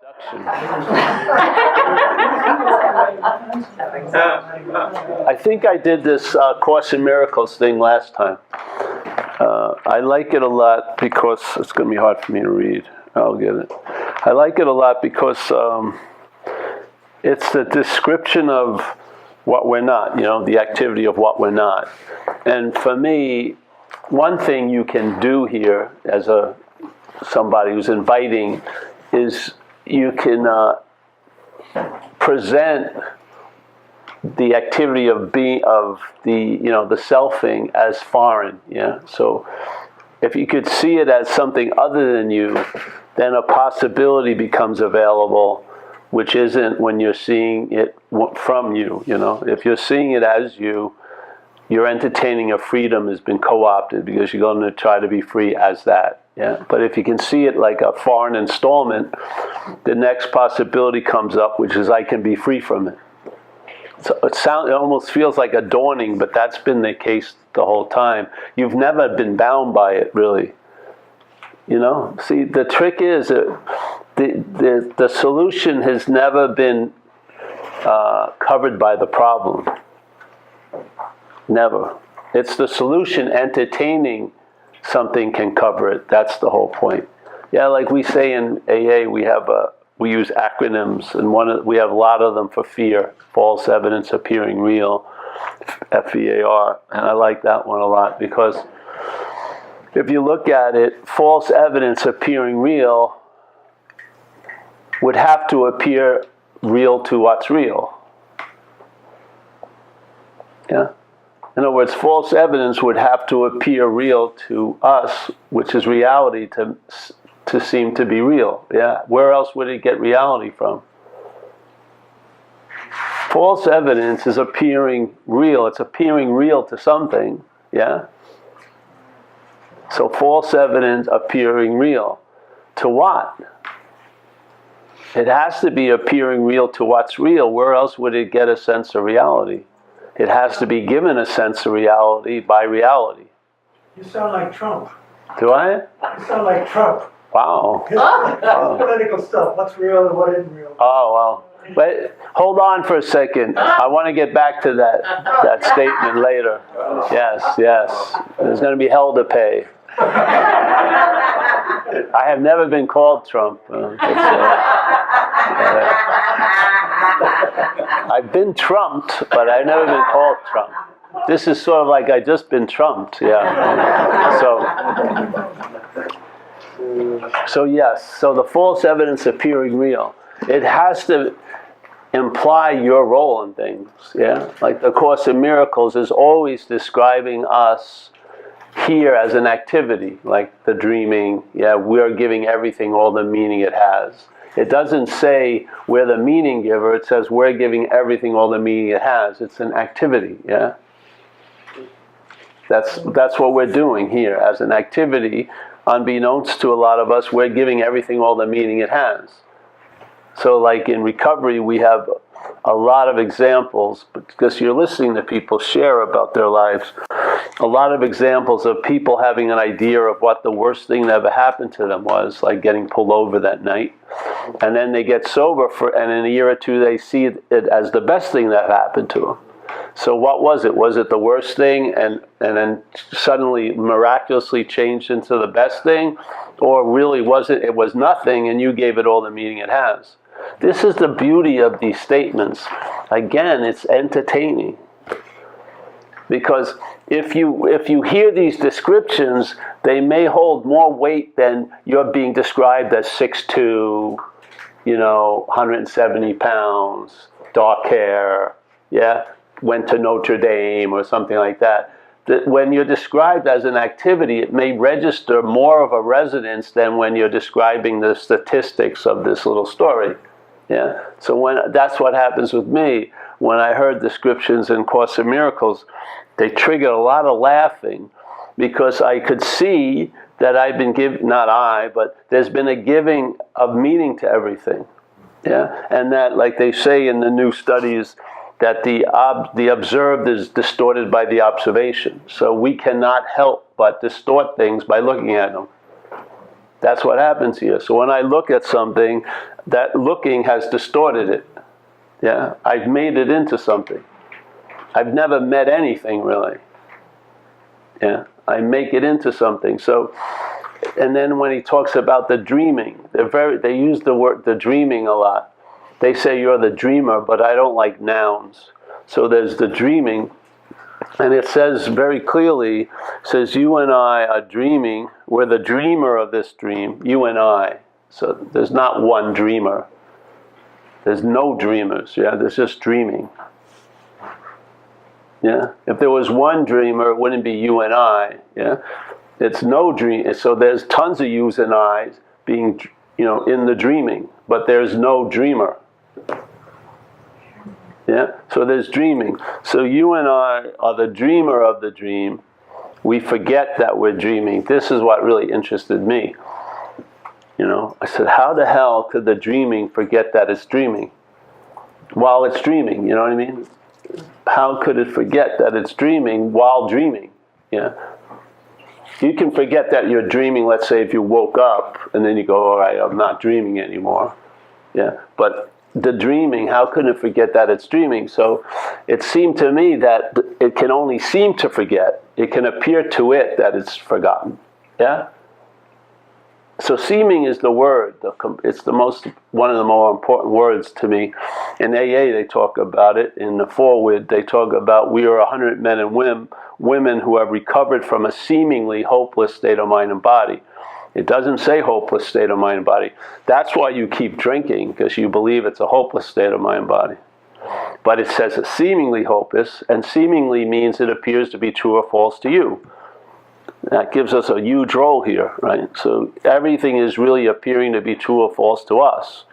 I think I did this Course in Miracles thing last time. I like it a lot because it's going to be hard for me to read. I'll get it. I like it a lot because it's the description of what we're not, the activity of what we're not. And for me, one thing you can do here as somebody who's inviting is you can present the activity of the selfing as foreign. So if you could see it as something other than you, then a possibility becomes available, which isn't when you're seeing it from you. If you're seeing it as you, your entertaining of freedom has been co-opted because you're going to try to be free as that. But if you can see it like a foreign installment, the next possibility comes up, which is I can be free from it. So it almost feels like a dawning, but that's been the case the whole time. You've never been bound by it, really. See, the trick is that the solution has never been covered by the problem. Never. It's the solution entertaining something can cover it. That's the whole point. Like we say in AA, we use acronyms, and we have a lot of them for fear. False evidence appearing real, FEAR, and I like that one a lot because if you look at it, false evidence appearing real would have to appear real to what's real. In other words, false evidence would have to appear real to us, which is reality, to seem to be real. Where else would it get reality from? False evidence is appearing real. It's appearing real to something. So false evidence appearing real. To what? It has to be appearing real to what's real. Where else would it get a sense of reality? It has to be given a sense of reality by reality. You sound like Trump. Do I? You sound like Trump. Wow. His political stuff. What's real and what isn't real. Oh, well. But hold on for a second. I want to get back to that statement later. Yes. There's going to be hell to pay. I have never been called Trump. I've been trumped, but I've never been called Trump. This is sort of like I just been trumped. So yes. So the false evidence appearing real. It has to imply your role in things. Like the Course in Miracles is always describing us here as an activity, like the dreaming. We're giving everything all the meaning it has. It doesn't say we're the meaning giver. It says we're giving everything all the meaning it has. It's an activity. That's what we're doing here as an activity. Unbeknownst to a lot of us, we're giving everything all the meaning it has. So like in recovery, we have a lot of examples, because you're listening to people share about their lives, a lot of examples of people having an idea of what the worst thing that ever happened to them was, like getting pulled over that night. And then they get sober, and in a year or two they see it as the best thing that happened to them. So what was it? Was it the worst thing and then suddenly miraculously changed into the best thing? Or really it was nothing and you gave it all the meaning it has? This is the beauty of these statements. Again, it's entertaining. Because if you hear these descriptions, they may hold more weight than you're being described as 6'2", 170 pounds, dark hair, went to Notre Dame or something like that. That when you're described as an activity, it may register more of a resonance than when you're describing the statistics of this little story. So that's what happens with me. When I heard descriptions in Course in Miracles, they triggered a lot of laughing because I could see that I've been but there's been a giving of meaning to everything. And that, like they say in the new studies, that the observed is distorted by the observation. So we cannot help but distort things by looking at them. That's what happens here. So when I look at something, that looking has distorted it. Yeah, I've made it into something. I've never met anything really. Yeah, I make it into something. So, and then when he talks about the dreaming, they use the dreaming a lot. They say you're the dreamer, but I don't like nouns. So there's the dreaming, and it says very clearly, says you and I are dreaming. We're the dreamer of this dream, you and I. So there's not one dreamer. There's no dreamers. Yeah, there's just dreaming. Yeah, if there was one dreamer, it wouldn't be you and I. Yeah, it's no dream. So there's tons of yous and I's being, in the dreaming, but there's no dreamer. Yeah, so there's dreaming. So you and I are the dreamer of the dream. We forget that we're dreaming. This is what really interested me. I said, how the hell could the dreaming forget that it's dreaming while it's dreaming? You know what I mean? How could it forget that it's dreaming while dreaming? Yeah. You can forget that you're dreaming, let's say if you woke up and then you go, all right, I'm not dreaming anymore. Yeah. But the dreaming, how could it forget that it's dreaming? So it seemed to me that it can only seem to forget. It can appear to it that it's forgotten. Yeah? So seeming is the word. It's one of the more important words to me. In AA, they talk about it. In the foreword, they talk about we are 100 men and women who have recovered from a seemingly hopeless state of mind and body. It doesn't say hopeless state of mind and body. That's why you keep drinking, because you believe it's a hopeless state of mind and body. But it says it's seemingly hopeless, and seemingly means it appears to be true or false to you. That gives us a huge role here, right? So everything is really appearing to be true or false to us.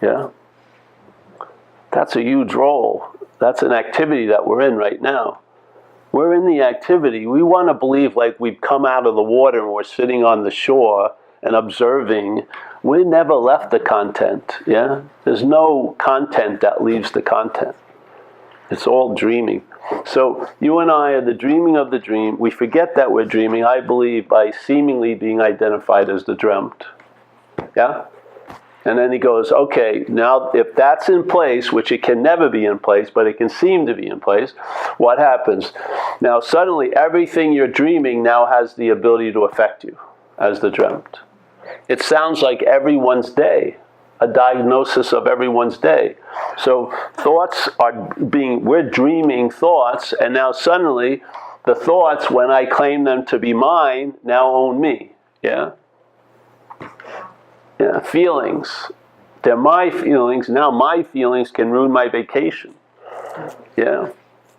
Yeah? That's a huge role. That's an activity that we're in right now. We're in the activity. We want to believe like we've come out of the water and we're sitting on the shore and observing. We never left the content, yeah? There's no content that leaves the content. It's all dreaming. So you and I are the dreaming of the dream. We forget that we're dreaming, I believe, by seemingly being identified as the dreamt. Yeah? And then he goes, okay, now if that's in place, which it can never be in place, but it can seem to be in place, what happens? Now suddenly everything you're dreaming now has the ability to affect you as the dreamt. It sounds like everyone's day, a diagnosis of everyone's day. So thoughts we're dreaming thoughts, and now suddenly the thoughts, when I claim them to be mine, now own me. Yeah? Yeah, feelings. They're my feelings. Now my feelings can ruin my vacation. Yeah?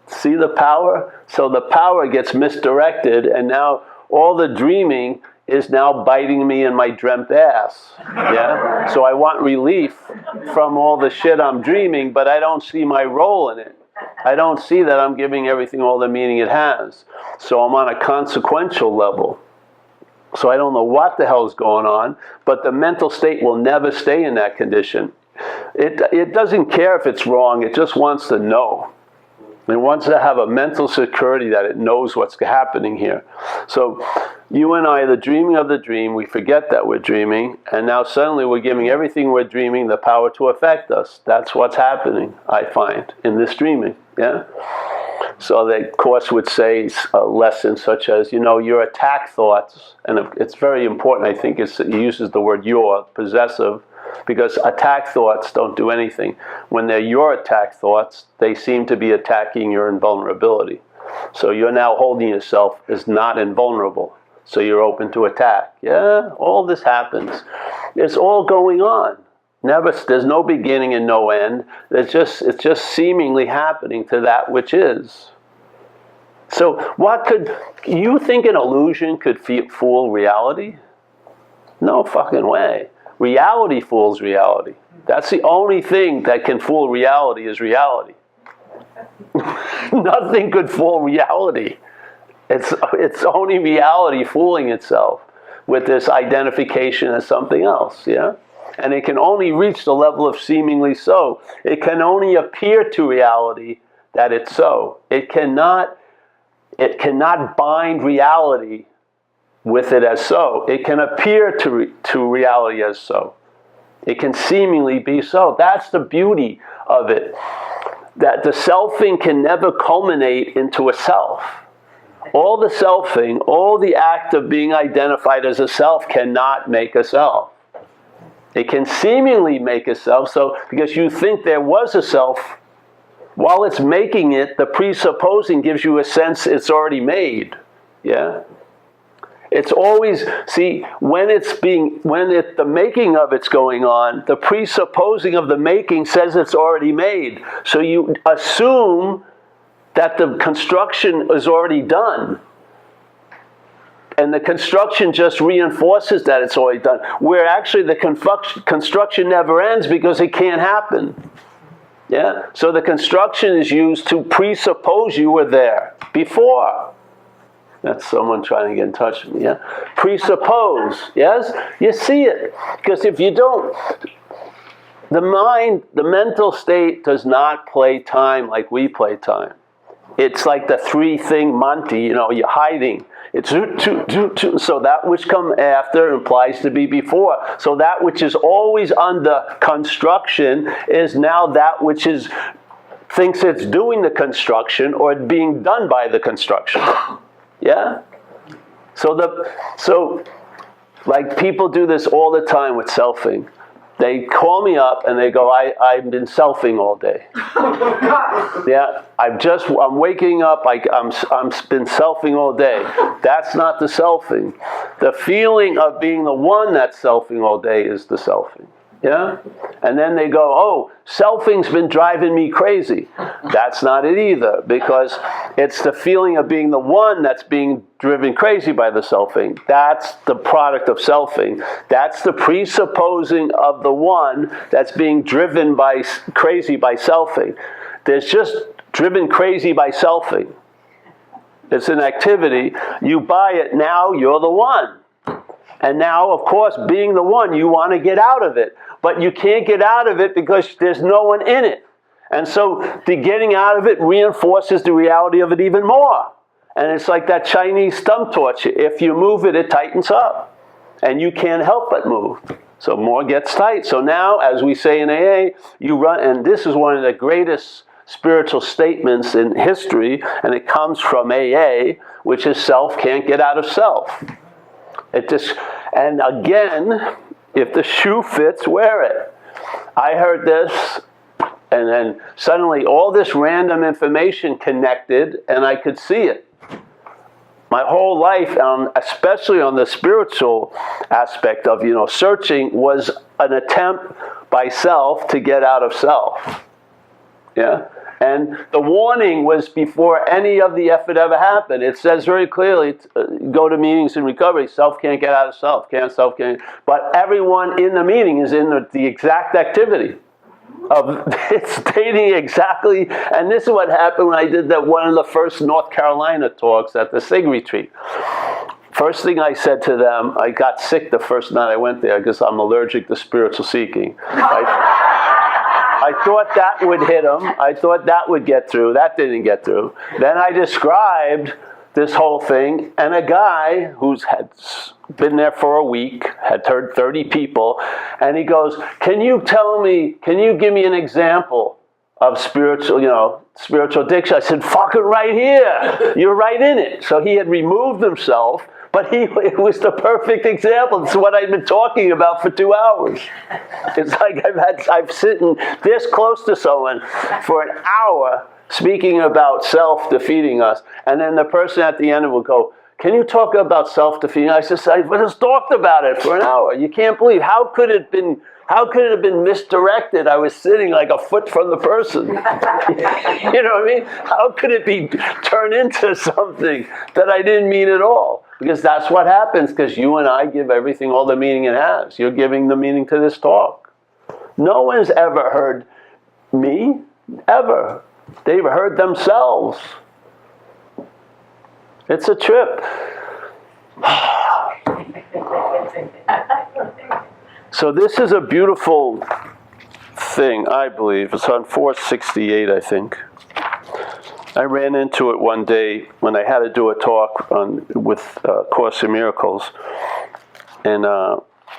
See the power? So the power gets misdirected, and now all the dreaming is now biting me in my dreamt ass. Yeah? So I want relief from all the shit I'm dreaming, but I don't see my role in it. I don't see that I'm giving everything all the meaning it has. So I'm on a consequential level. So I don't know what the hell's going on, but the mental state will never stay in that condition. It doesn't care if it's wrong, it just wants to know. It wants to have a mental security that it knows what's happening here. So you and I are the dreaming of the dream. We forget that we're dreaming, and now suddenly we're giving everything we're dreaming the power to affect us. That's what's happening, I find, in this dreaming. Yeah? So the Course would say a lesson such as, your attack thoughts, and it's very important, I think, it uses the word your, possessive, because attack thoughts don't do anything. When they're your attack thoughts, they seem to be attacking your invulnerability. So you're now holding yourself as not invulnerable. So you're open to attack. Yeah, all this happens. It's all going on. There's no beginning and no end. It's just seemingly happening to that which is. So you think an illusion could fool reality? No fucking way. Reality fools reality. That's the only thing that can fool reality is reality. Nothing could fool reality. It's only reality fooling itself with this identification as something else, yeah? And it can only reach the level of seemingly so. It can only appear to reality that it's so. It cannot bind reality with it as so. It can appear to reality as so. It can seemingly be so. That's the beauty of it. That the selfing can never culminate into a self. All the selfing, all the act of being identified as a self cannot make a self. It can seemingly make a self, so because you think there was a self, while it's making it, the presupposing gives you a sense it's already made. Yeah? It's always, see, when the making of it's going on, the presupposing of the making says it's already made. So you assume that the construction is already done. And the construction just reinforces that it's already done. Where actually the construction never ends because it can't happen. Yeah? So the construction is used to presuppose you were there before. That's someone trying to get in touch with me, yeah? Presuppose, yes? You see it. Because if you don't, the mind, the mental state does not play time like we play time. It's like the three-thing Monty, you know, you're hiding. It's so that which come after implies to be before. So that which is always under construction is now that which is thinks it's doing the construction or being done by the construction. Yeah? So like people do this all the time with selfing. They call me up and they go, I've been selfing all day. Yeah, I'm waking up, I'm been selfing all day. That's not the selfing. The feeling of being the one that's selfing all day is the selfing. Yeah? And then they go, oh, selfing's been driving me crazy. That's not it either, because it's the feeling of being the one that's being driven crazy by the selfing. That's the product of selfing. That's the presupposing of the one that's being driven crazy by selfing. There's just driven crazy by selfing. It's an activity. You buy it, now you're the one. And now, of course, being the one, you want to get out of it. But you can't get out of it because there's no one in it. And so the getting out of it reinforces the reality of it even more. And it's like that Chinese thumb torch. If you move it, it tightens up. And you can't help but move. So more gets tight. So now, as we say in AA, you run, and this is one of the greatest spiritual statements in history, and it comes from AA, which is self can't get out of self. And again, if the shoe fits, wear it. I heard this, and then suddenly all this random information connected, and I could see it. My whole life, especially on the spiritual aspect of, searching, was an attempt by self to get out of self. Yeah? And the warning was before any of the effort ever happened. It says very clearly, go to meetings in recovery, self can't get out of self, self can't. But everyone in the meeting is in the exact activity. It's stating exactly, and this is what happened when I did one of the first North Carolina talks at the SIG retreat. First thing I said to them, I got sick the first night I went there because I'm allergic to spiritual seeking. I thought that would hit them. I thought that would get through. That didn't get through. Then I described this whole thing, and a guy had been there for a week, had heard 30 people, and he goes, can you give me an example of spiritual addiction? I said, fucking right here. You're right in it. So he had removed himself, but it was the perfect example. It's what I've been talking about for 2 hours. It's like I've sitting this close to someone for an hour speaking about self defeating us, and then the person at the end will go, can you talk about self defeating? I just talked about it for an hour. You can't believe, how could it have been misdirected? I was sitting like a foot from the person. You know what I mean? How could it be turned into something that I didn't mean at all? Because that's what happens, because you and I give everything all the meaning it has. You're giving the meaning to this talk. No one's ever heard me, ever. They've heard themselves. It's a trip. So this is a beautiful thing, I believe. It's on 468, I think. I ran into it one day when I had to do a talk with Course in Miracles, and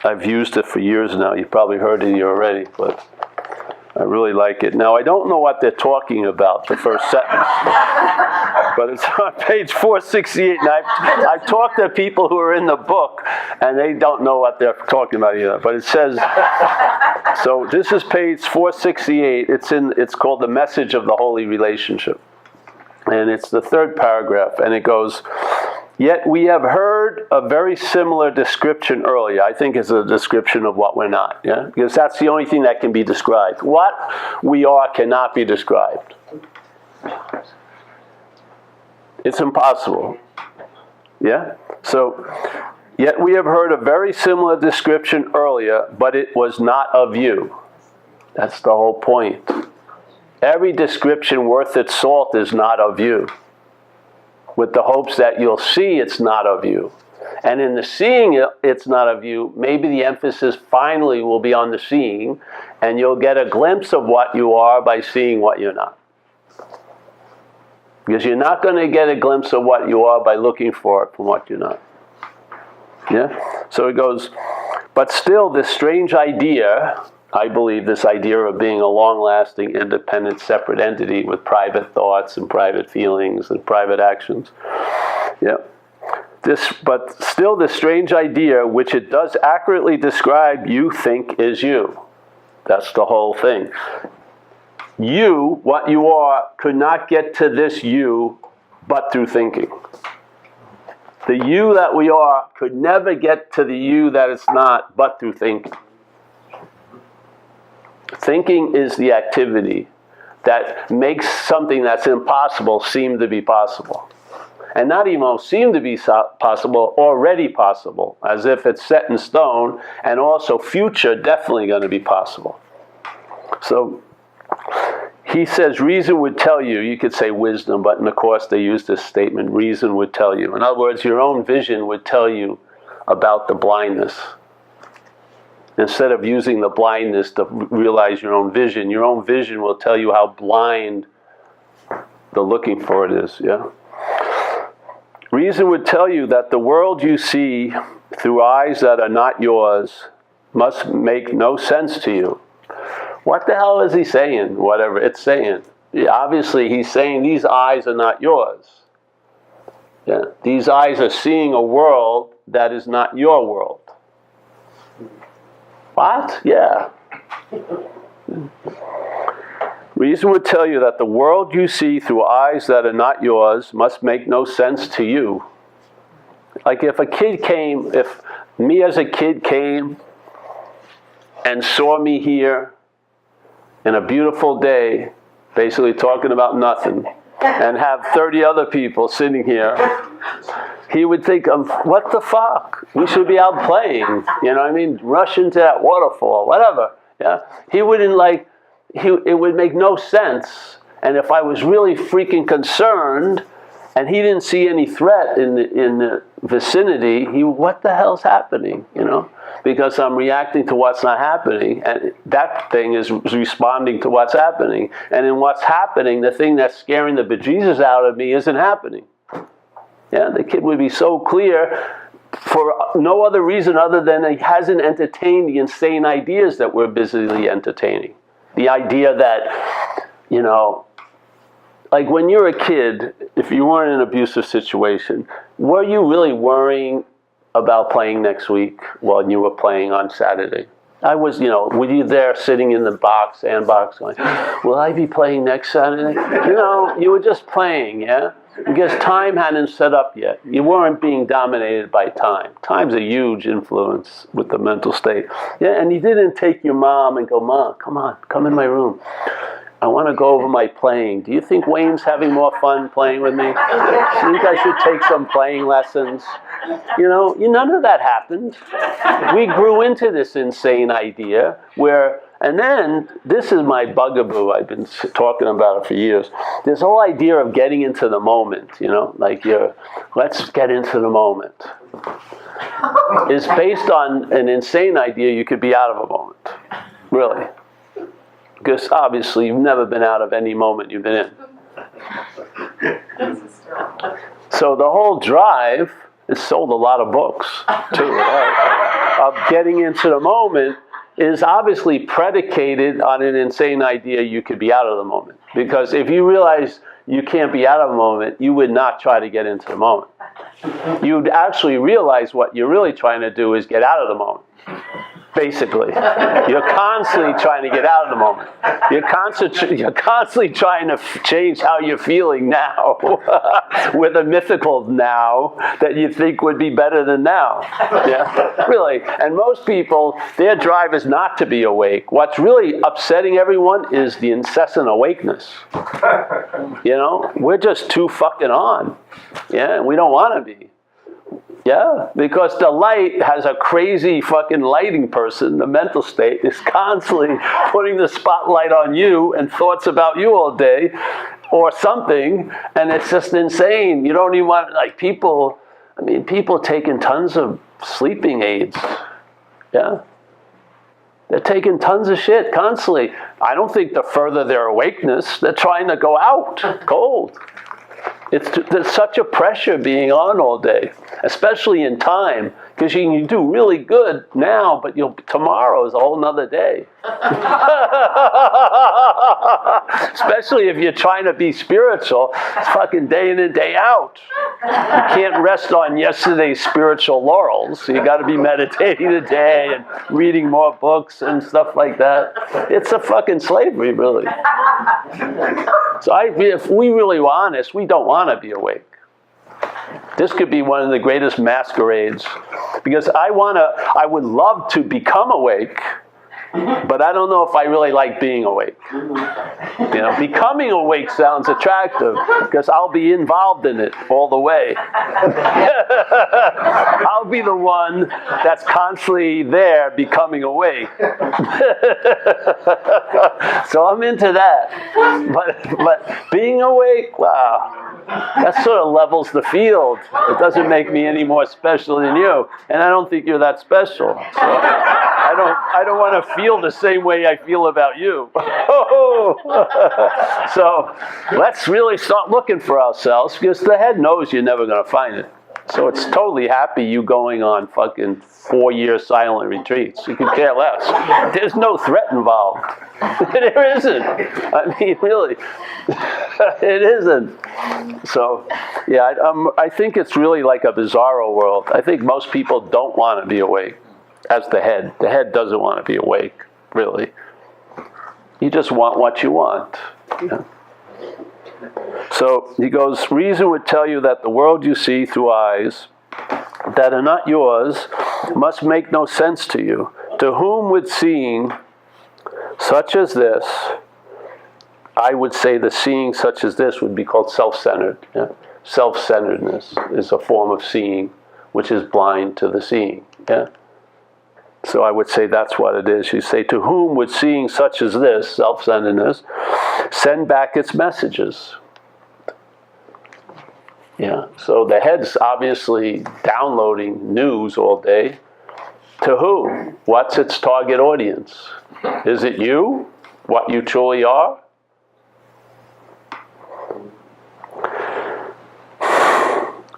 I've used it for years now. You've probably heard it here already, but I really like it. Now, I don't know what they're talking about, the first sentence, but it's on page 468, and I've talked to people who are in the book, and they don't know what they're talking about either. But it says, so this is page 468. It's called The Message of the Holy Relationship. And it's the third paragraph, and it goes, yet we have heard a very similar description earlier. I think it's a description of what we're not, yeah? Because that's the only thing that can be described. What we are cannot be described. It's impossible, yeah? So, yet we have heard a very similar description earlier, but it was not of you. That's the whole point. Every description worth its salt is not of you, with the hopes that you'll see it's not of you. And in the seeing it's not of you, maybe the emphasis finally will be on the seeing, and you'll get a glimpse of what you are by seeing what you're not. Because you're not going to get a glimpse of what you are by looking for it from what you're not. Yeah? So it goes, but still this strange idea, I believe this idea of being a long-lasting, independent, separate entity with private thoughts and private feelings and private actions. Yeah. But still this strange idea, which it does accurately describe, you think is you. That's the whole thing. You, what you are, could not get to this you but through thinking. The you that we are could never get to the you that it's not but through thinking. Thinking is the activity that makes something that's impossible seem to be possible. And not even seem to be possible, already possible, as if it's set in stone, and also future definitely going to be possible. So he says reason would tell you, you could say wisdom, but in the Course they use this statement, reason would tell you. In other words, your own vision would tell you about the blindness. Instead of using the blindness to realize your own vision will tell you how blind the looking for it is, yeah? Reason would tell you that the world you see through eyes that are not yours must make no sense to you. What the hell is he saying? Whatever it's saying. Yeah, obviously he's saying these eyes are not yours. Yeah? These eyes are seeing a world that is not your world. What? Yeah. Reason would tell you that the world you see through eyes that are not yours must make no sense to you. Like if me as a kid came and saw me here in a beautiful day, basically talking about nothing, and have 30 other people sitting here, he would think, what the fuck? We should be out playing, you know what I mean? Rush into that waterfall, whatever. Yeah? He wouldn't it would make no sense. And if I was really freaking concerned, and he didn't see any threat in the vicinity, what the hell's happening, you know? Because I'm reacting to what's not happening, and that thing is responding to what's happening. And in what's happening, the thing that's scaring the bejesus out of me isn't happening. Yeah, the kid would be so clear for no other reason other than he hasn't entertained the insane ideas that we're busily entertaining. The idea that, you know, like when you're a kid, if you were in an abusive situation, were you really worrying about playing next week while you were playing on Saturday? I was, you know, were you there sitting in the sandbox going, will I be playing next Saturday? You know, you were just playing, yeah? Because time hadn't set up yet. You weren't being dominated by time. Time's a huge influence with the mental state. Yeah, and you didn't take your mom and go, Mom, come on, come in my room. I want to go over my playing. Do you think Wayne's having more fun playing with me? Do you think I should take some playing lessons? You know, none of that happened. We grew into this insane idea where, and then, this is my bugaboo, I've been talking about it for years. This whole idea of getting into the moment, you know, like let's get into the moment, is based on an insane idea you could be out of a moment, really. Because obviously you've never been out of any moment you've been in. So the whole drive, it sold a lot of books, too, of getting into the moment is obviously predicated on an insane idea you could be out of the moment. Because if you realize you can't be out of the moment, you would not try to get into the moment. You'd actually realize what you're really trying to do is get out of the moment. Basically, you're constantly trying to get out of the moment. You're constantly trying to change how you're feeling now with a mythical now that you think would be better than now. Yeah, really. And most people, their drive is not to be awake. What's really upsetting everyone is the incessant awakeness. You know, we're just too fucking on. Yeah, we don't want to be. Yeah, because the light has a crazy fucking lighting person. The mental state is constantly putting the spotlight on you and thoughts about you all day or something, and it's just insane. You don't even want, like, people, I mean, people taking tons of sleeping aids. Yeah. They're taking tons of shit constantly. I don't think the further their awakeness, they're trying to go out cold. There's such a pressure being on all day, especially in time, because you can do really good now, but tomorrow is a whole nother day. Especially if you're trying to be spiritual, it's fucking day in and day out. You can't rest on yesterday's spiritual laurels. You got to be meditating today and reading more books and stuff like that. It's a fucking slavery, really. So if we really were honest, we don't want to be awake. This could be one of the greatest masquerades, because I would love to become awake, but I don't know if I really like being awake. You know, becoming awake sounds attractive because I'll be involved in it all the way. I'll be the one that's constantly there becoming awake. So I'm into that. But being awake, wow. That sort of levels the field. It doesn't make me any more special than you, and I don't think you're that special. So I don't want to feel the same way I feel about you. So let's really start looking for ourselves, because the head knows you're never going to find it. So it's totally happy you going on fucking 4-year silent retreats. You could care less. There's no threat involved. There isn't. I mean, really. It isn't. So, yeah, I think it's really like a bizarro world. I think most people don't want to be awake as the head. The head doesn't want to be awake, really. You just want what you want. Yeah. So he goes, reason would tell you that the world you see through eyes that are not yours must make no sense to you. To whom would seeing such as this, I would say the seeing such as this would be called self-centered. Yeah? Self-centeredness is a form of seeing, which is blind to the seeing. Yeah? So I would say that's what it is. You say, to whom would seeing such as this, self-centeredness, send back its messages? Yeah, so the head's obviously downloading news all day. To who? What's its target audience? Is it you? What you truly are?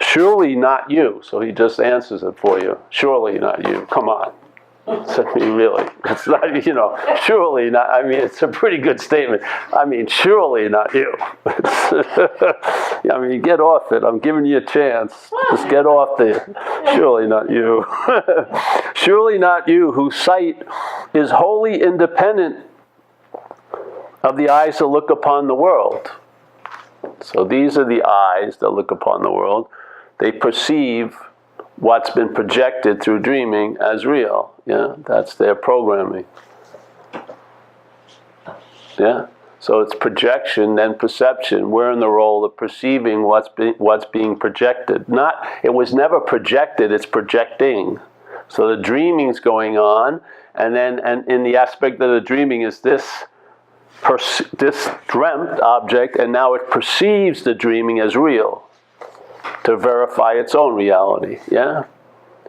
Surely not you. So he just answers it for you. Surely not you. Come on. I mean, really, it's not, surely not. I mean, it's a pretty good statement. I mean, surely not you. I mean, get off it. I'm giving you a chance. Just get off there. Surely not you. Surely not you, whose sight is wholly independent of the eyes that look upon the world. So these are the eyes that look upon the world. They perceive what's been projected through dreaming as real. Yeah, that's their programming. Yeah, so it's projection, then perception. We're in the role of perceiving what's being projected. It was never projected, it's projecting. So the dreaming's going on, and in the aspect of the dreaming is this dreamt object, and now it perceives the dreaming as real to verify its own reality. Yeah.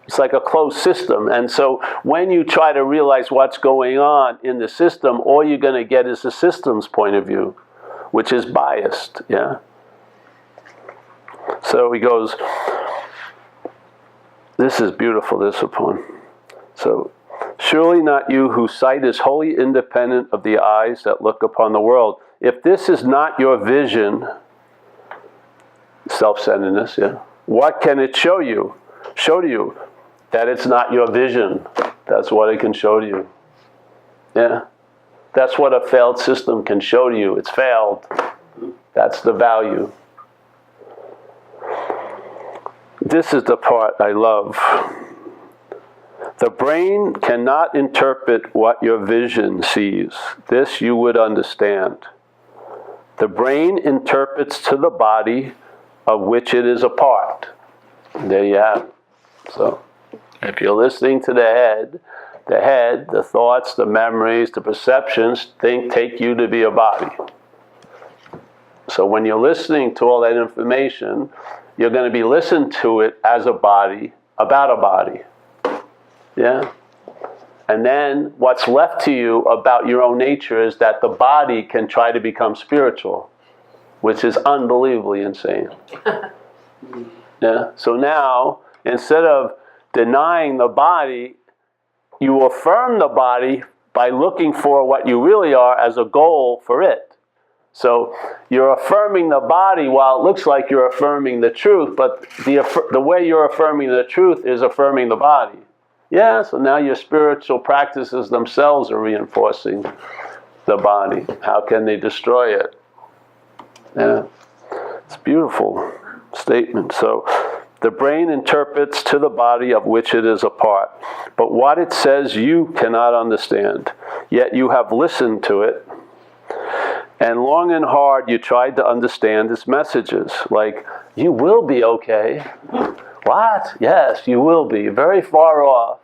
It's like a closed system. And so when you try to realize what's going on in the system, all you're going to get is the system's point of view, which is biased. Yeah. So he goes, this is beautiful, this poem. So, surely not you whose sight is wholly independent of the eyes that look upon the world. If this is not your vision, self-centeredness, yeah, what can it show you? Show to you that it's not your vision. That's what it can show to you. Yeah. That's what a failed system can show to you. It's failed. That's the value. This is the part I love. The brain cannot interpret what your vision sees. This you would understand. The brain interprets to the body of which it is a part. There you have it. So, if you're listening to the head, the thoughts, the memories, the perceptions, take you to be a body. So when you're listening to all that information, you're going to be listened to it as a body, about a body. Yeah? And then what's left to you about your own nature is that the body can try to become spiritual, which is unbelievably insane. Yeah? So now, instead of denying the body, you affirm the body by looking for what you really are as a goal for it. So you're affirming the body while it looks like you're affirming the truth, but the way you're affirming the truth is affirming the body. Yeah, so now your spiritual practices themselves are reinforcing the body. How can they destroy it? Yeah, it's a beautiful statement. So the brain interprets to the body of which it is a part. But what it says you cannot understand. Yet you have listened to it. And long and hard you tried to understand its messages. Like, you will be okay. What? Yes, you will be. Very far off.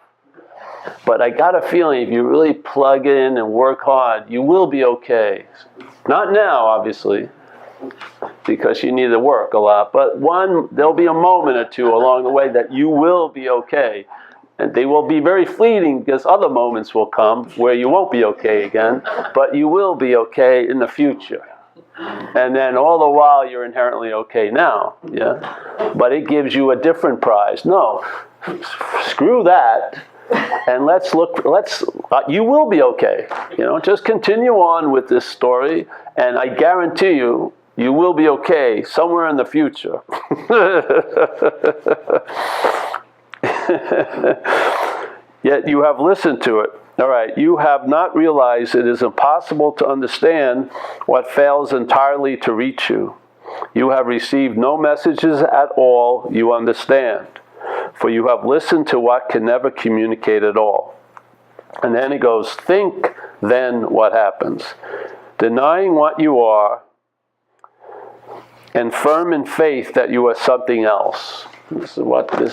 But I got a feeling if you really plug in and work hard, you will be okay. Not now, obviously, because you need to work a lot. But there'll be a moment or two along the way that you will be okay. And they will be very fleeting because other moments will come where you won't be okay again, but you will be okay in the future. And then all the while you're inherently okay now, yeah? But it gives you a different prize. No, screw that. And you will be okay. You know, just continue on with this story, and I guarantee you, you will be okay somewhere in the future. Yet you have listened to it. All right, you have not realized it is impossible to understand what fails entirely to reach you. You have received no messages at all you understand, for you have listened to what can never communicate at all. And then it goes, think then what happens. Denying what you are, and firm in faith that you are something else. This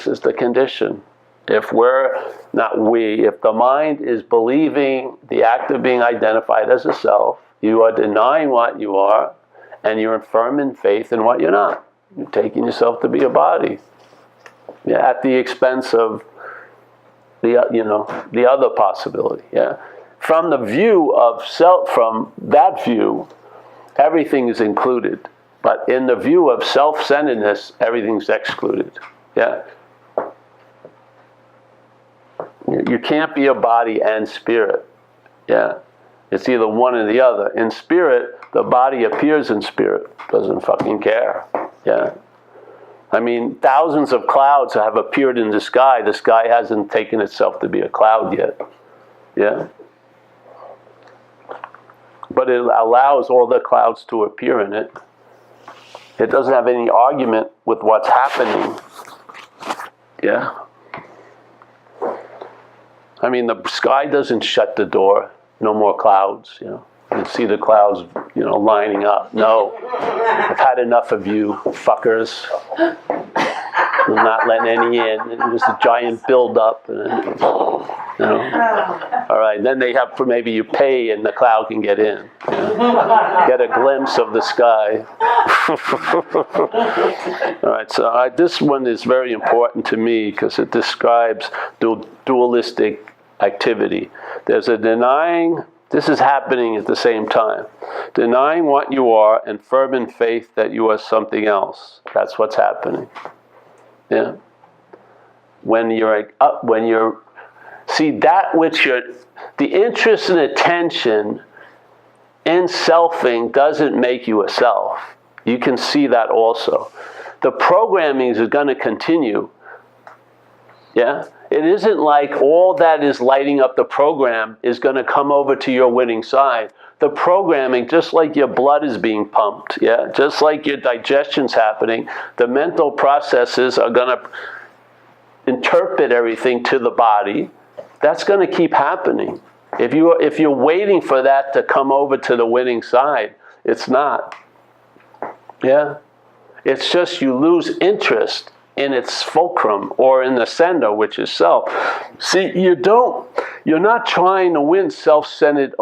is the condition. If the mind is believing the act of being identified as a self, you are denying what you are, and you're firm in faith in what you're not. You're taking yourself to be a body. Yeah, at the expense of the other possibility. Yeah, from the view of self, from that view, everything is included. But in the view of self-centeredness, everything's excluded. Yeah. You can't be a body and spirit. Yeah. It's either one or the other. In spirit, the body appears in spirit. Doesn't fucking care. Yeah. I mean, thousands of clouds have appeared in the sky. The sky hasn't taken itself to be a cloud yet. Yeah. But it allows all the clouds to appear in it. It doesn't have any argument with what's happening. Yeah. I mean, the sky doesn't shut the door. No more clouds, you know. You see the clouds, lining up. No. I've had enough of you, fuckers. I'm not letting any in. It was a giant build-up. All right, then they have, maybe you pay and the cloud can get in. Get a glimpse of the sky. All right, so this one is very important to me because it describes dualistic activity. There's a denying This is happening at the same time. Denying what you are and firm in faith that you are something else. That's what's happening. Yeah. When you're see that which the interest and attention in selfing doesn't make you a self. You can see that also. The programming is going to continue. Yeah? It isn't like all that is lighting up the program is going to come over to your winning side. The programming, just like your blood is being pumped, yeah, just like your digestion's happening, the mental processes are going to interpret everything to the body. That's going to keep happening. If you're waiting for that to come over to the winning side, it's not. Yeah? It's just you lose interest in its fulcrum or in the sender, which is self. See, you're not trying to win self-centered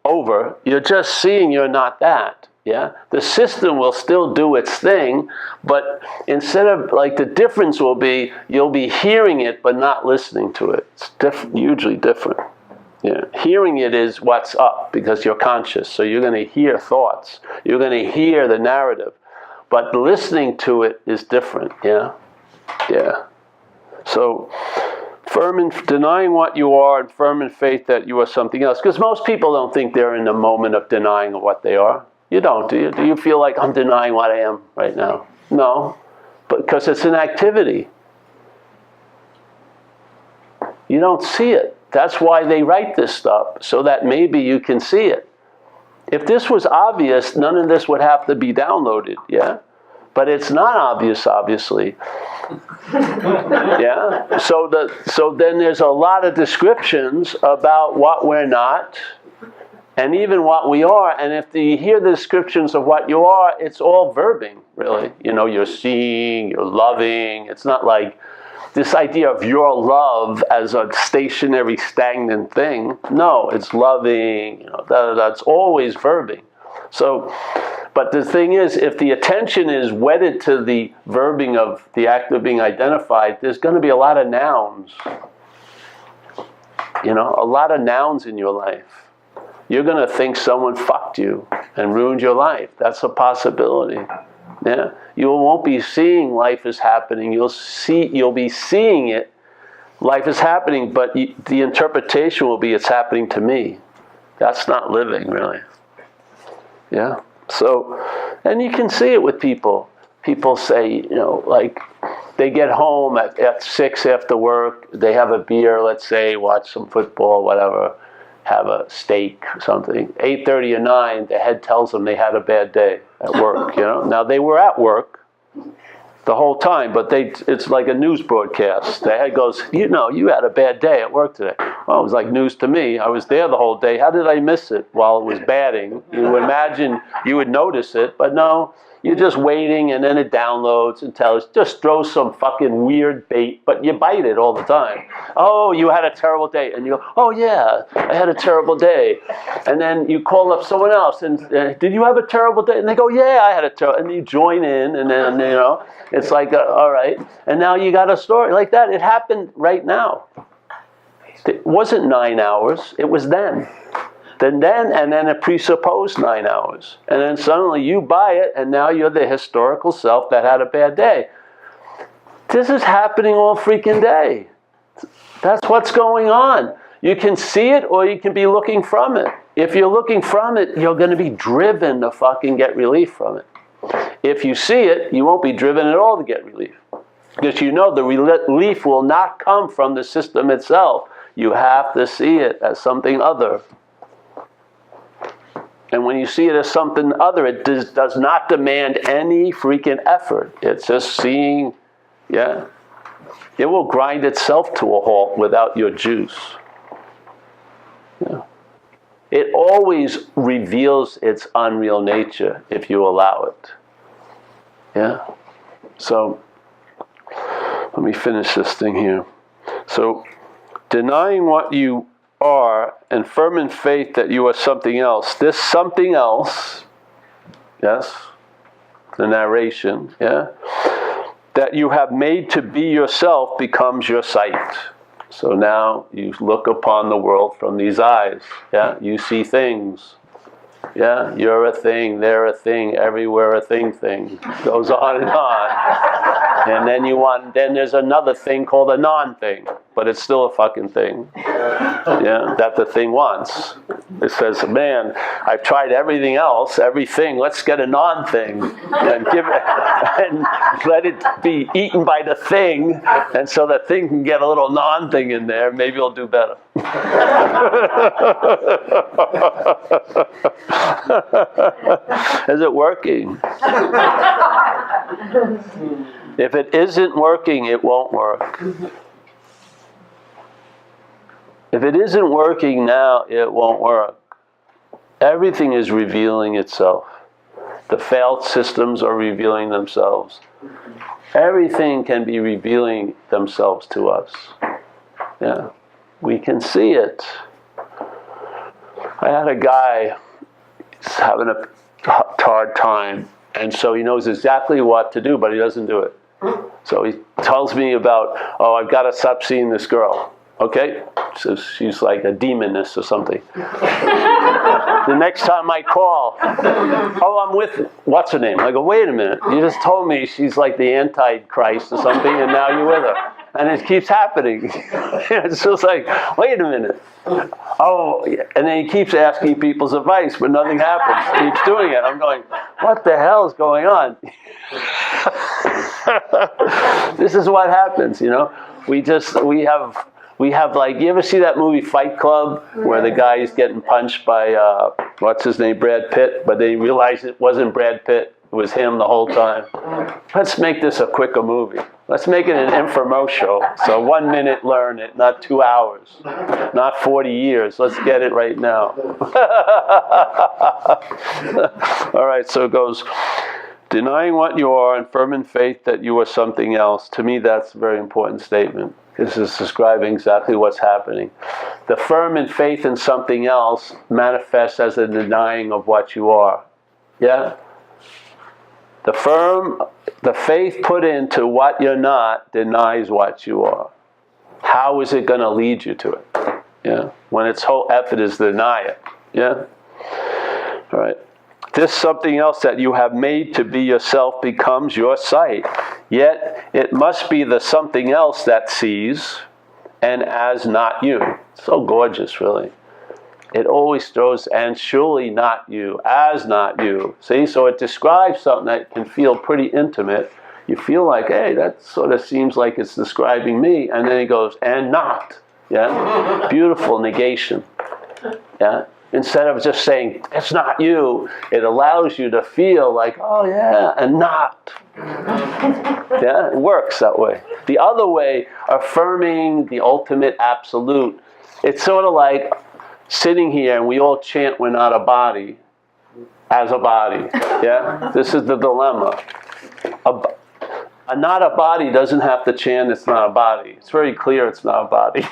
over. You're just seeing you're not that. Yeah? The system will still do its thing, but instead of, like, the difference will be, you'll be hearing it but not listening to it. It's hugely different. Yeah. Hearing it is what's up because you're conscious, so you're going to hear thoughts. You're going to hear the narrative. But listening to it is different, yeah? Yeah. So, denying what you are and firm in faith that you are something else. Because most people don't think they're in the moment of denying what they are. You don't, do you? Do you feel like I'm denying what I am right now? No. Because it's an activity. You don't see it. That's why they write this stuff, so that maybe you can see it. If this was obvious, none of this would have to be downloaded, yeah? But it's not obvious, obviously. Yeah? So then there's a lot of descriptions about what we're not, and even what we are. And if you hear the descriptions of what you are, it's all verbing, really. You know, you're seeing, you're loving. It's not like this idea of your love as a stationary, stagnant thing. No, it's loving, you know, that's always verbing. So, but the thing is, if the attention is wedded to the verbing of the act of being identified, there's going to be a lot of nouns. You know, a lot of nouns in your life. You're going to think someone fucked you and ruined your life. That's a possibility. Yeah, you won't be seeing life is happening. You'll be seeing it. Life is happening, but the interpretation will be it's happening to me. That's not living, really. Yeah. So, and you can see it with people. People say, you know, like they get home at 6 after work. They have a beer, let's say, watch some football, whatever. Have a steak or something. 8:30 or 9, the head tells them they had a bad day at work, you know. Now, they were at work the whole time, but it's like a news broadcast. The head goes, you know, you had a bad day at work today. Well, it was like news to me. I was there the whole day. How did I miss it while it was batting? You would imagine you would notice it, but no. You're just waiting, and then it downloads and tells, just throw some fucking weird bait, but you bite it all the time. Oh, you had a terrible day. And you go, oh yeah, I had a terrible day. And then you call up someone else, and did you have a terrible day? And they go, yeah, I had a terrible, and you join in, and then, you know, it's like, all right. And now you got a story like that. It happened right now. It wasn't 9 hours, it was then. And then it presupposed 9 hours. And then suddenly you buy it, and now you're the historical self that had a bad day. This is happening all freaking day. That's what's going on. You can see it, or you can be looking from it. If you're looking from it, you're going to be driven to fucking get relief from it. If you see it, you won't be driven at all to get relief. Because you know the relief will not come from the system itself. You have to see it as something other. And when you see it as something other, it does not demand any freaking effort. It's just seeing, yeah. It will grind itself to a halt without your juice. Yeah. It always reveals its unreal nature if you allow it. Yeah. So, let me finish this thing here. So, denying what you are and firm in faith that you are something else. This something else, yes, the narration, yeah, that you have made to be yourself becomes your sight. So now you look upon the world from these eyes. Yeah, you see things. Yeah, you're a thing, they're a thing, everywhere a thing. Goes on and on. And then there's another thing called a non-thing, but it's still a fucking thing. Yeah, that the thing wants. It says, man, I've tried everything else, everything, let's get a non-thing and give it, and let it be eaten by the thing, and so the thing can get a little non-thing in there, maybe it'll do better. Is it working? If it isn't working, it won't work. If it isn't working now, it won't work. Everything is revealing itself. The failed systems are revealing themselves. Everything can be revealing themselves to us. Yeah, we can see it. I had a guy having a hard time, and so he knows exactly what to do, but he doesn't do it. So he tells me about, oh, I've got to stop seeing this girl. Okay? So she's like a demoness or something. The next time I call, oh, I'm with, what's her name? I go, wait a minute. You just told me she's like the Antichrist or something, and now you're with her. And it keeps happening. It's just like, wait a minute. Oh, and then he keeps asking people's advice, but nothing happens. He keeps doing it. I'm going, what the hell is going on? This is what happens, you know. We have like, you ever see that movie Fight Club, where the guy is getting punched by, what's his name, Brad Pitt, but they realized it wasn't Brad Pitt, it was him the whole time. Let's make this a quicker movie. Let's make it an infomercial. So 1 minute, learn it, not 2 hours, not 40 years. Let's get it right now. All right, so it goes, denying what you are and firm in faith that you are something else. To me, that's a very important statement. This is describing exactly what's happening. The firm in faith in something else manifests as a denying of what you are. Yeah? The faith put into what you're not denies what you are. How is it going to lead you to it? Yeah? When its whole effort is to deny it. Yeah? All right. This something else that you have made to be yourself becomes your sight. Yet it must be the something else that sees, and as not you. So gorgeous, really. It always throws, and surely not you, as not you. See, so it describes something that can feel pretty intimate. You feel like, hey, that sort of seems like it's describing me. And then it goes, and not. Yeah? Beautiful negation. Yeah? Instead of just saying, it's not you, it allows you to feel like, oh yeah, and not. Yeah, it works that way. The other way, affirming the ultimate absolute, it's sort of like sitting here and we all chant we're not a body as a body. Yeah? This is the dilemma. A not a body doesn't have to chant it's not a body. It's very clear it's not a body.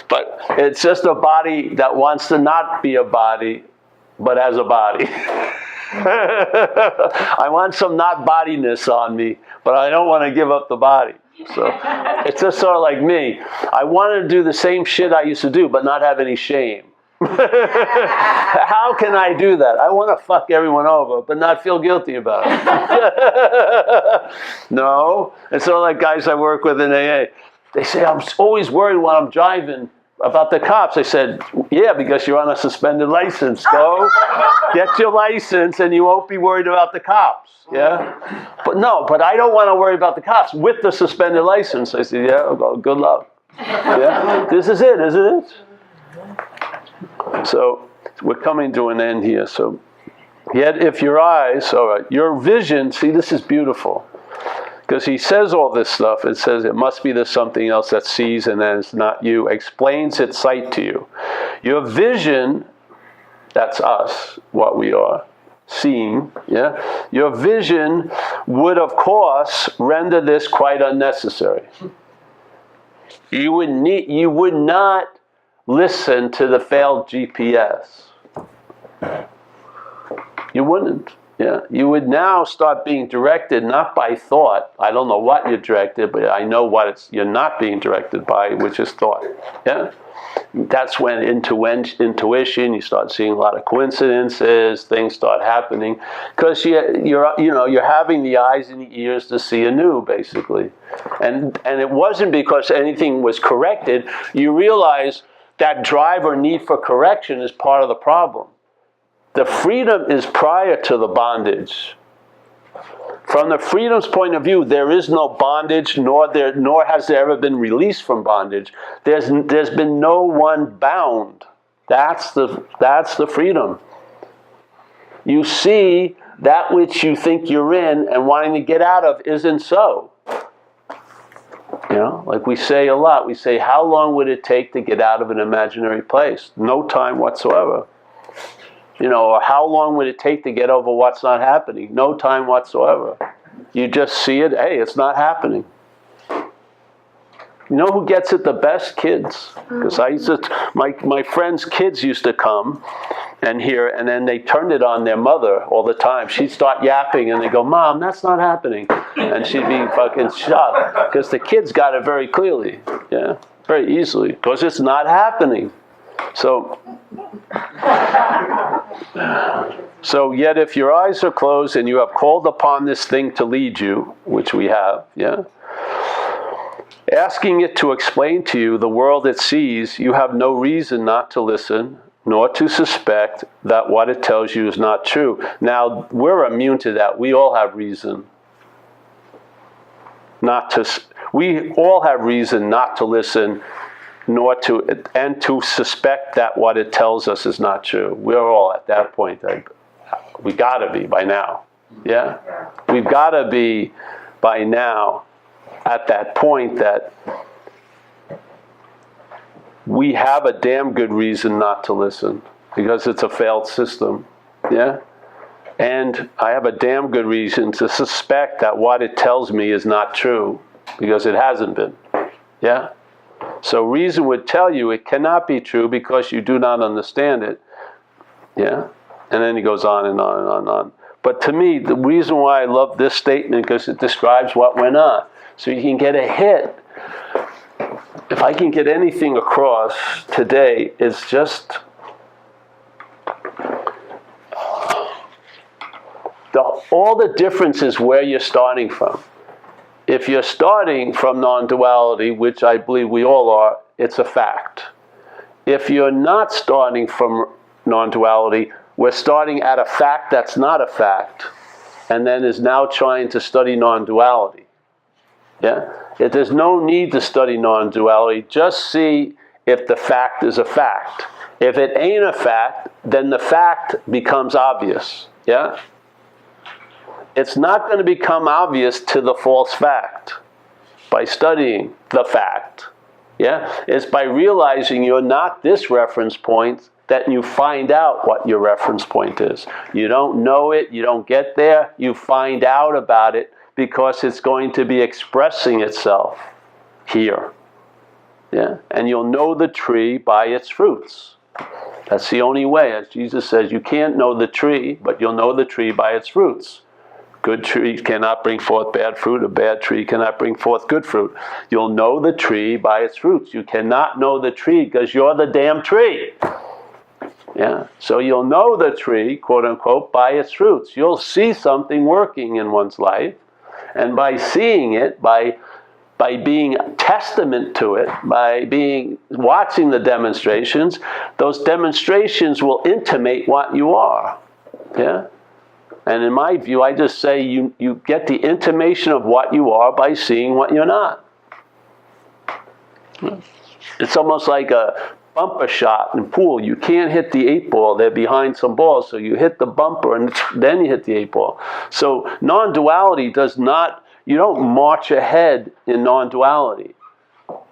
But it's just a body that wants to not be a body, but as a body. I want some not bodiness on me, but I don't want to give up the body. So it's just sort of like me. I want to do the same shit I used to do, but not have any shame. How can I do that? I want to fuck everyone over, but not feel guilty about it. No. It's sort of like guys I work with in AA. They say, I'm always worried when I'm driving about the cops. I said, yeah, because you're on a suspended license. Go get your license and you won't be worried about the cops. Yeah? But I don't want to worry about the cops with the suspended license. I said, yeah, well, good luck. Yeah? This is it, isn't it? So we're coming to an end here. So yet if your eyes, all right, your vision, see, this is beautiful. Because he says all this stuff, it says it must be the something else that sees and that is not you, explains its sight to you. Your vision, that's us, what we are, seeing, yeah? Your vision would, of course, render this quite unnecessary. You would not listen to the failed GPS. You wouldn't. Yeah, you would now start being directed not by thought. I don't know what you're directed, but I know what you're not being directed by, which is thought. Yeah, that's when intuition. You start seeing a lot of coincidences. Things start happening because you're having the eyes and the ears to see anew, basically. And it wasn't because anything was corrected. You realize that drive or need for correction is part of the problem. The freedom is prior to the bondage. From the freedom's point of view, there is no bondage, nor has there ever been release from bondage. There's been no one bound. That's the freedom. You see that which you think you're in and wanting to get out of isn't so. You know, like we say a lot. We say, how long would it take to get out of an imaginary place? No time whatsoever. You know, or how long would it take to get over what's not happening? No time whatsoever. You just see it, hey, it's not happening. You know who gets it the best? Kids. Because my friends' kids used to come and hear, and then they turned it on their mother all the time. She'd start yapping, and they go, Mom, that's not happening. And she'd be fucking shocked, because the kids got it very clearly, yeah, very easily, because it's not happening. So yet if your eyes are closed and you have called upon this thing to lead you, which we have, yeah, asking it to explain to you the world it sees, you have no reason not to listen, nor to suspect that what it tells you is not true. Now, we're immune to that. We all have reason we all have reason not to listen, and to suspect that what it tells us is not true. We're all at that point. We gotta be by now. Yeah? We've gotta be by now at that point that we have a damn good reason not to listen, because it's a failed system. Yeah? And I have a damn good reason to suspect that what it tells me is not true, because it hasn't been. Yeah? So reason would tell you it cannot be true because you do not understand it. Yeah? And then he goes on and on and on and on. But to me, the reason why I love this statement, because it describes what went on. So you can get a hit. If I can get anything across today, it's just all the difference is where you're starting from. If you're starting from non-duality, which I believe we all are, it's a fact. If you're not starting from non-duality, we're starting at a fact that's not a fact, and then is now trying to study non-duality. Yeah? If there's no need to study non-duality, just see if the fact is a fact. If it ain't a fact, then the fact becomes obvious. Yeah? It's not going to become obvious to the false fact by studying the fact. Yeah? It's by realizing you're not this reference point that you find out what your reference point is. You don't know it, you don't get there, you find out about it because it's going to be expressing itself here. Yeah? And you'll know the tree by its fruits. That's the only way. As Jesus says, you can't know the tree, but you'll know the tree by its fruits. Good tree cannot bring forth bad fruit. A bad tree cannot bring forth good fruit. You'll know the tree by its fruits. You cannot know the tree because you're the damn tree. Yeah. So you'll know the tree, quote unquote, by its fruits. You'll see something working in one's life. And by seeing it, by being testament to it, by watching the demonstrations, those demonstrations will intimate what you are. Yeah? And in my view, I just say you get the intimation of what you are by seeing what you're not. It's almost like a bumper shot in pool. You can't hit the 8 ball. They're behind some balls. So you hit the bumper and then you hit the 8 ball. So non-duality does not, you don't march ahead in non-duality.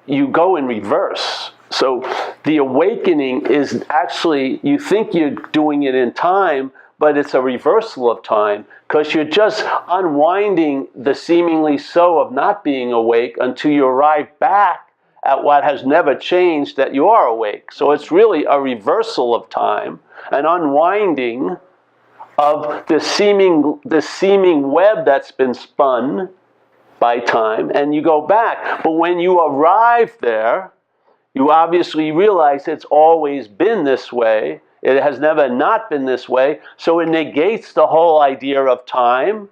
You go in reverse. So the awakening is actually, you think you're doing it in time, but it's a reversal of time, because you're just unwinding the seemingly so of not being awake until you arrive back at what has never changed, that you are awake. So it's really a reversal of time, an unwinding of this seeming web that's been spun by time, and you go back. But when you arrive there, you obviously realize it's always been this way. It has never not been this way. So it negates the whole idea of time,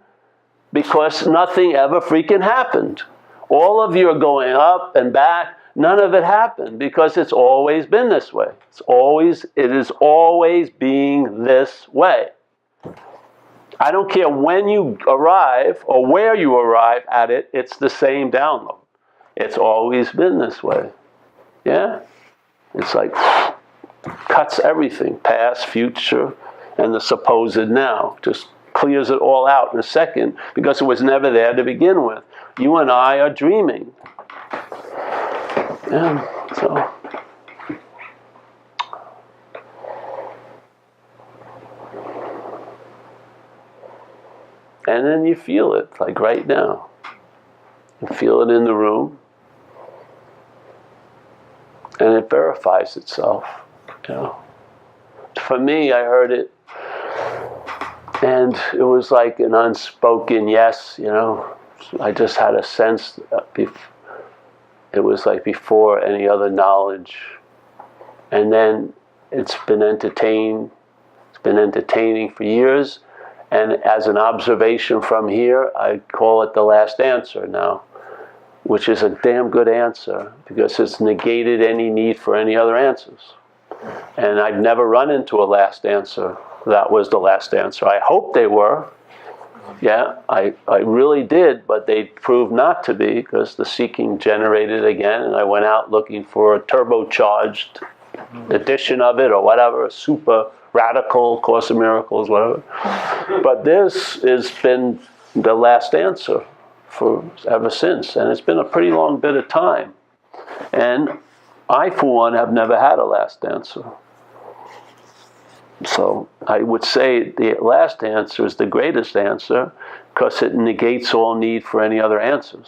because nothing ever freaking happened. All of you are going up and back. None of it happened because it's always been this way. It is always being this way. I don't care when you arrive or where you arrive at it, it's the same download. It's always been this way. Yeah? It's like cuts everything, past, future, and the supposed now. Just clears it all out in a second because it was never there to begin with. You and I are dreaming. Yeah, so. And then you feel it, like right now. You feel it in the room. And it verifies itself. You know. For me, I heard it, and it was like an unspoken yes, you know. I just had a sense, it was like before any other knowledge. And then it's been entertaining for years. And as an observation from here, I call it the last answer now, which is a damn good answer because it's negated any need for any other answers. And I've never run into a last answer. That was the last answer. I hope they were. Yeah, I really did, but they proved not to be because the seeking generated again, and I went out looking for a turbocharged edition of it or whatever, a super radical Course in Miracles, whatever. But this has been the last answer for ever since, and it's been a pretty long bit of time. And I, for one, have never had a last answer. So I would say the last answer is the greatest answer because it negates all need for any other answers,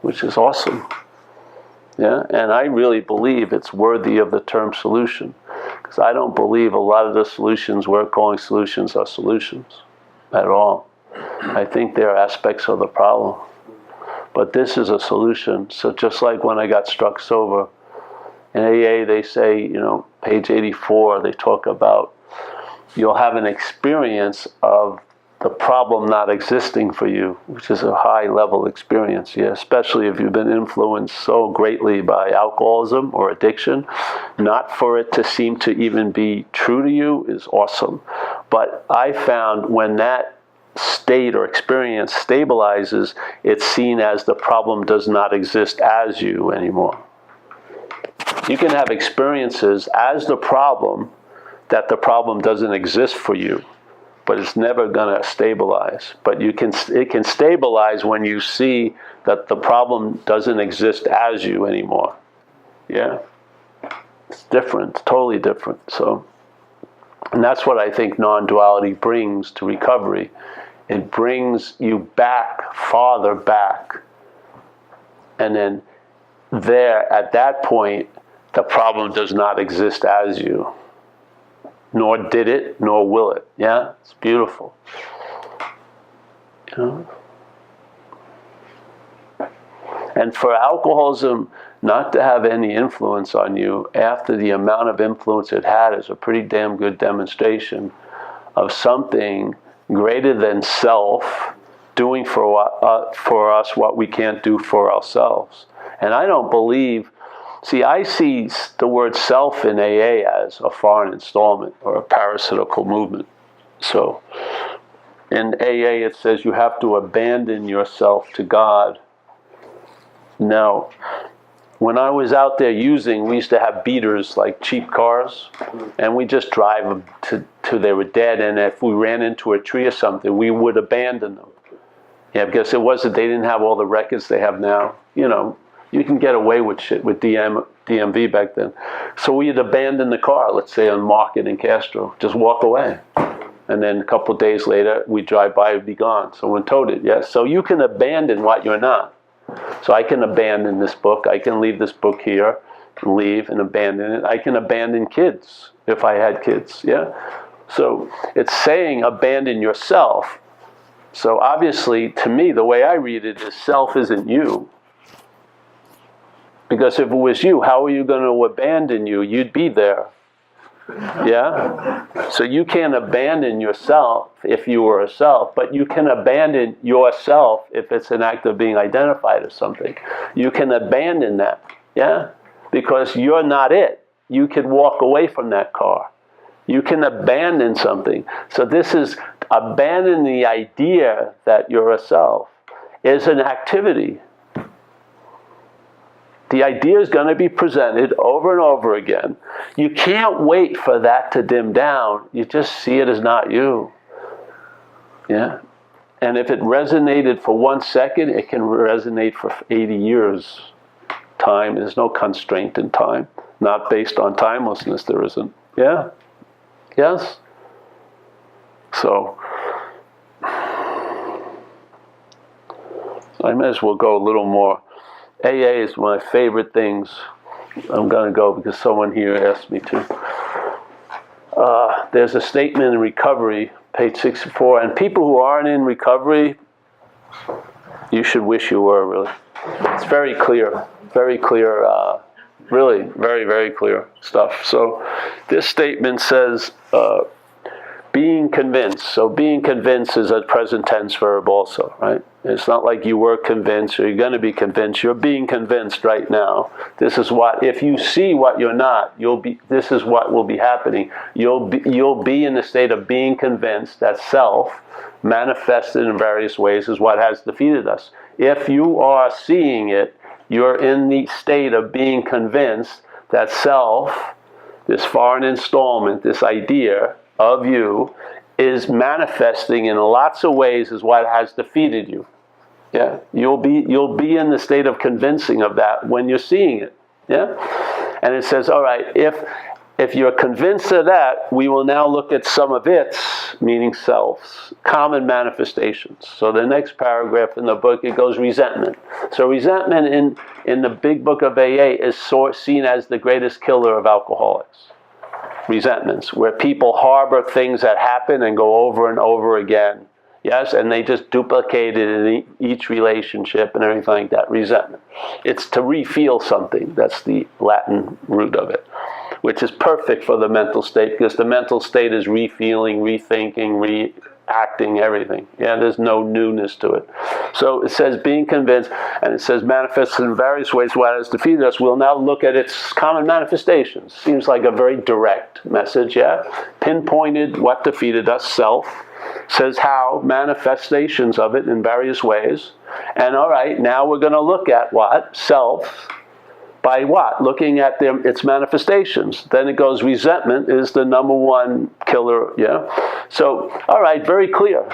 which is awesome. Yeah, and I really believe it's worthy of the term solution because I don't believe a lot of the solutions we're calling solutions are solutions at all. I think they're aspects of the problem. But this is a solution. So just like when I got struck sober, in AA they say, you know, page 84, they talk about you'll have an experience of the problem not existing for you, which is a high-level experience, yeah, especially if you've been influenced so greatly by alcoholism or addiction. Not for it to seem to even be true to you is awesome. But I found when that state or experience stabilizes, it's seen as the problem does not exist as you anymore. You can have experiences as the problem that the problem doesn't exist for you, but it's never going to stabilize. But it can stabilize when you see that the problem doesn't exist as you anymore. Yeah? It's different, totally different. So, and that's what I think non-duality brings to recovery. It brings you back, farther back. And then there, at that point, the problem does not exist as you. Nor did it, nor will it. Yeah? It's beautiful. You know? And for alcoholism not to have any influence on you after the amount of influence it had is a pretty damn good demonstration of something greater than self doing for us what we can't do for ourselves. And I don't believe... See, I see the word self in AA as a foreign installment or a parasitical movement. So, in AA it says you have to abandon yourself to God. Now, when I was out there using, we used to have beaters, like cheap cars, and we just drive them till they were dead, and if we ran into a tree or something, we would abandon them. Yeah, because it wasn't, they didn't have all the records they have now, you know. You can get away with shit with DMV back then. So we'd abandon the car, let's say on Market in Castro, just walk away. And then a couple of days later, we'd drive by, it'd be gone. Someone towed it, yeah? So you can abandon what you're not. So I can abandon this book, I can leave this book here, leave and abandon it. I can abandon kids, if I had kids, yeah? So it's saying abandon yourself. So obviously, to me, the way I read it is self isn't you. Because if it was you, how are you going to abandon you? You'd be there. Yeah? So you can't abandon yourself if you were a self, but you can abandon yourself if it's an act of being identified as something. You can abandon that. Yeah? Because you're not it. You could walk away from that car. You can abandon something. So this is abandon the idea that you're a self is an activity. The idea is going to be presented over and over again. You can't wait for that to dim down. You just see it as not you. Yeah? And if it resonated for 1 second, it can resonate for 80 years. Time, there's no constraint in time. Not based on timelessness, there isn't. Yeah? Yes? So, I may as well go a little more. AA is one of my favorite things. I'm going to go because someone here asked me to. There's a statement in recovery, page 64, and people who aren't in recovery, you should wish you were, really. It's very clear, really, very, very clear stuff. So this statement says, being convinced. So being convinced is a present tense verb also, right? It's not like you were convinced or you're going to be convinced. You're being convinced right now. This is what, if you see what you're not, this is what will be happening. You'll be in the state of being convinced that self, manifested in various ways, is what has defeated us. If you are seeing it, you're in the state of being convinced that self, this foreign installment, this idea of you, is manifesting in lots of ways as what has defeated you. Yeah, you'll be in the state of convincing of that when you're seeing it. Yeah, and it says, all right, if you're convinced of that, we will now look at some of its, meaning selves, common manifestations. So the next paragraph in the book, it goes resentment. So resentment in the big book of AA is seen as the greatest killer of alcoholics. Resentments, where people harbor things that happen and go over and over again. Yes, and they just duplicate it in each relationship and everything like that. Resentment. It's to refeel something. That's the Latin root of it, which is perfect for the mental state, because the mental state is refeeling, rethinking, reacting, everything. Yeah, there's no newness to it. So it says being convinced, and it says manifests in various ways what has defeated us. We'll now look at its common manifestations. Seems like a very direct message, yeah? Pinpointed what defeated us, self. Says how, manifestations of it in various ways. And all right, now we're going to look at what? Self. By what? Looking at its manifestations. Then it goes, resentment is the number one killer, yeah? So, all right, very clear.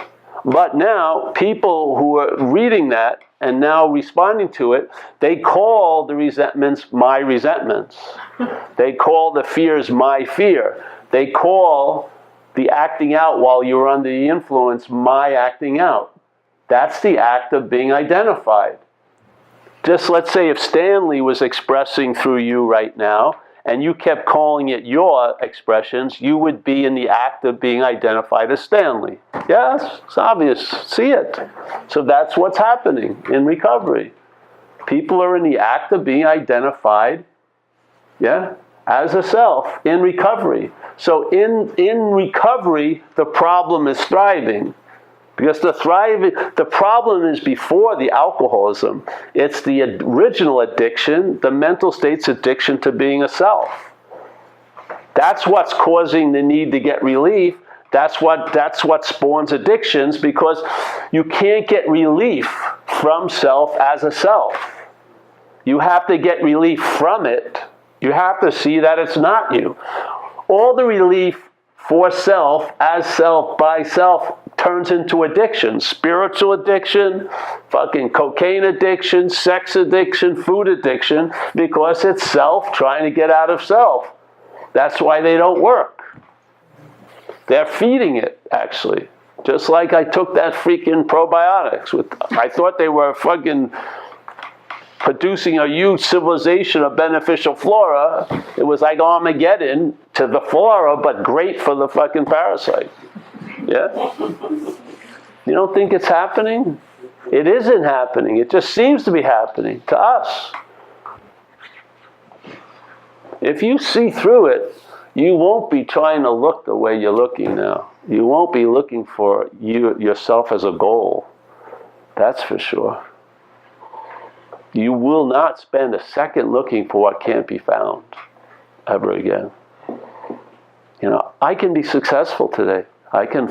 But now, people who are reading that and now responding to it, they call the resentments my resentments. They call the fears my fear. They call the acting out while you're under the influence my acting out. That's the act of being identified. Just let's say if Stanley was expressing through you right now, and you kept calling it your expressions, you would be in the act of being identified as Stanley. Yes, it's obvious. See it. So that's what's happening in recovery. People are in the act of being identified, yeah, as a self in recovery. So in recovery, the problem is thriving. Because the problem is before the alcoholism. It's the original addiction, the mental state's addiction to being a self. That's what's causing the need to get relief. That's what spawns addictions, because you can't get relief from self as a self. You have to get relief from it. You have to see that it's not you. All the relief for self, as self, by self, turns into addiction. Spiritual addiction, fucking cocaine addiction, sex addiction, food addiction, because it's self trying to get out of self. That's why they don't work. They're feeding it, actually. Just like I took that freaking probiotics. I thought they were fucking producing a huge civilization of beneficial flora. It was like Armageddon to the flora, but great for the fucking parasite. Yeah? You don't think it's happening? It isn't happening. It just seems to be happening to us. If you see through it, you won't be trying to look the way you're looking now. You won't be looking for yourself as a goal. That's for sure. You will not spend a second looking for what can't be found ever again. You know, I can be successful today. I can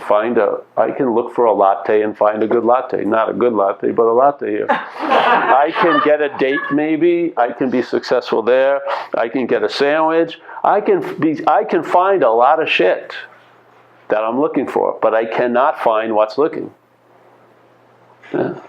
look for a latte and find a good latte. Not a good latte, but a latte here. I can get a date maybe. I can be successful there. I can get a sandwich. I can find a lot of shit that I'm looking for, but I cannot find what's looking. Yeah.